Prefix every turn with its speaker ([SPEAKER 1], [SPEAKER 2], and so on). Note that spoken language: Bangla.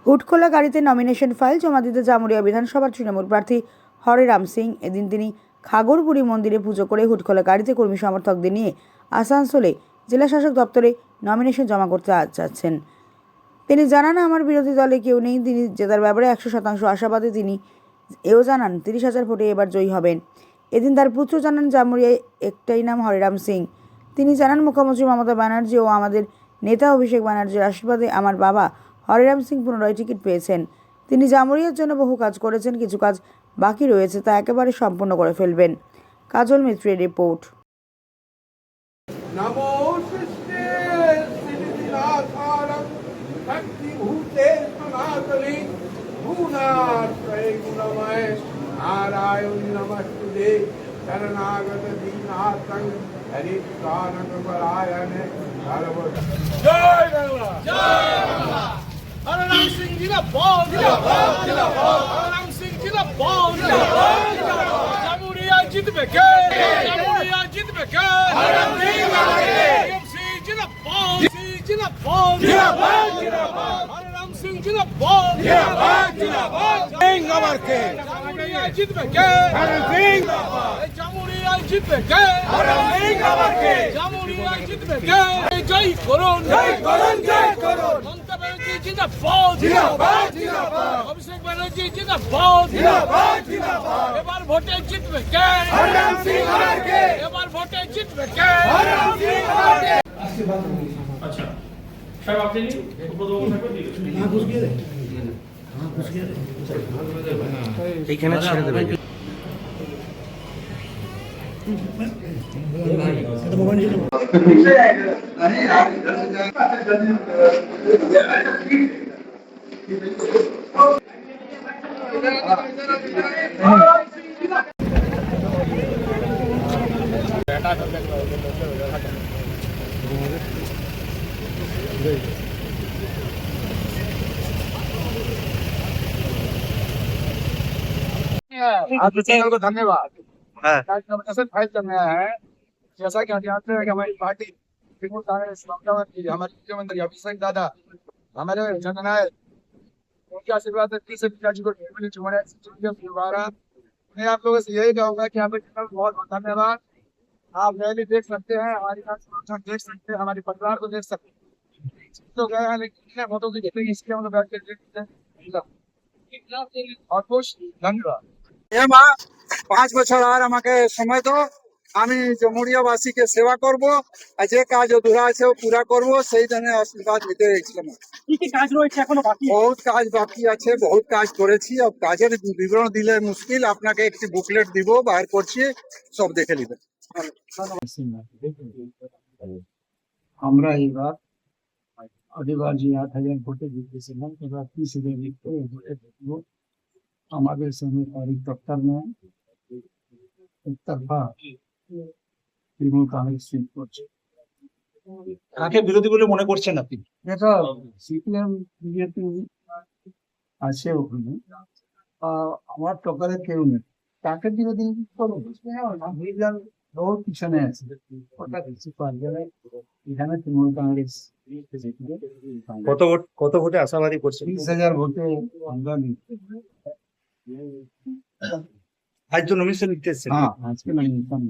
[SPEAKER 1] হুটখোলা গাড়িতে নমিনেশন ফাইল জমা দিতে জামুরিয়া বিধানসভার তৃণমূল প্রার্থী হরেরাম সিং। এদিন তিনি খাগড়বুড়ি মন্দিরে পুজো করে হুটখোলা গাড়িতে কর্মী সমর্থকদের নিয়ে আসানসোলে জেলা শাসক দপ্তরে নমিনেশন জমা করতে যাচ্ছেন। তিনি জানান, আমার বিরোধী দলে কেউ নেই। তিনি জেতার ব্যাপারে 100% আশাবাদী। তিনি এও জানান 30,000 ভোটে এবার জয়ী হবেন। এদিন তার পুত্র জানান, জামুরিয়ায় একটাই নাম, হরেরাম সিং। তিনি জানান, মুখ্যমন্ত্রী মমতা ব্যানার্জি ও আমাদের নেতা অভিষেক ব্যানার্জির আশীর্বাদে আমার বাবা হরেরাম সিং পুনরায় টিকিট পেয়েছেন। তিনি জামুরিয়ার জন্য বহু কাজ করেছেন, কিছু কাজ বাকি রয়েছে, তা একেবারে সম্পূর্ণ করে ফেলবেন। কাজল মিত্রের রিপোর্ট।
[SPEAKER 2] नारायण नमस्ते शरणागत दीनातं हरिप्राणपरायण जय बांग्ला जय बांग्ला। हरराम सिंह जिंदाबाद जिंदाबाद जिंदाबाद। हरराम सिंह जिंदाबाद जिंदाबाद जिंदाबाद। जामुरिया जितबेके जामुरिया जितबेके। हरराम सिंह आगे टीएमसी जिंदाबाद जिंदाबाद जिंदाबाद जिंदाबाद। हरराम सिंह जिंदाबाद जिंदाबाद जिंदाबाद। सिंह अमरके जामुरिया जितबेके। हरराम सिंह जामुरिया जितबेके। हरराम सिंह अमरके जामुरिया जितबेके। जय করুন জয় করুন জয় করুন। মমতা ব্যানার্জি জিন্দাবাদ জিন্দাবাদ জিন্দাবাদ। অভিষেক ব্যানার্জি জিন্দাবাদ জিন্দাবাদ জিন্দাবাদ। এবার ভোটে জিতবে কে? হররাম সিং আগে। এবার ভোটে জিতবে কে? হররাম সিং আগে।
[SPEAKER 3] আচ্ছা সাহেব, আপনি উপদ্রব থাকবে দিলে হ্যাঁ ঘুষ গিয়ে
[SPEAKER 4] এইখানে ছেড়ে দেবে।
[SPEAKER 2] आपके चैनल को धन्यवाद।
[SPEAKER 4] हाँ।
[SPEAKER 2] फाइल करना है, जैसा कि आप जानते हैं कि हमारी पार्टी तृणमूल कांग्रेस हमारे मुख्यमंत्री अभिषेक दादा हमारे जननायक, उनके आशीर्वाद से पिताजी को दोबारा मैं आप लोगों से यही कहूंगा कि आपके चैनल बहुत बहुत धन्यवाद। आप रैली देख सकते हैं, हमारी देख सकते हैं, हमारे परिवार को देख सकते हैं। तो गए हैं लेकिन फोटो की देखते इसलिए हम लोग बैठ कर देखते हैं और खुश धन्यवाद। মা 5 বছর আর আমাকে সময় দাও, আমি জামুরিয়াবাসীকে সেবা করব, আর যে কাজ অধুরা আছে ও পুরা করব, সেই জন্য আশীর্বাদ নিতে এসেছিলাম।
[SPEAKER 3] কি কি কাজ রয়েছে এখনো বাকি?
[SPEAKER 2] বহুত কাজ বাকি আছে, বহুত কাজ করেছি। আর কাজের বিবরণ দিলে মুশকিল, আপনাকে একটি বুকলেট দিব, বাইর করছি, সব দেখে নেবেন।
[SPEAKER 5] আমরা এবার আগেবার যে 8,000 ভোটে জিতেছিলাম, এবার 30,000 ভোটে জিতবো। আমাদের সঙ্গে কার্যকর্তার নেই, একতরফা তৃণমূল কংগ্রেস জিত করছে।
[SPEAKER 3] কাকে বিরোধী বলে মনে করছেন আপনি?
[SPEAKER 5] এটা সিপিএম বিজেপি আছে ওখানে, আমার টকারে কেউ নেই, তাকে বিরোধী করবো বহুত পিছনে আছে, ওটা কিছু পারবে না। এখানে তৃণমূল কংগ্রেস
[SPEAKER 4] কত ভোটে আশাবাদী করছেন?
[SPEAKER 5] 30,000 ভোটে আমরা
[SPEAKER 4] আজ তো নমিনেশন নিতে এসেছেন।
[SPEAKER 5] হ্যাঁ, আজকে নমিনেশন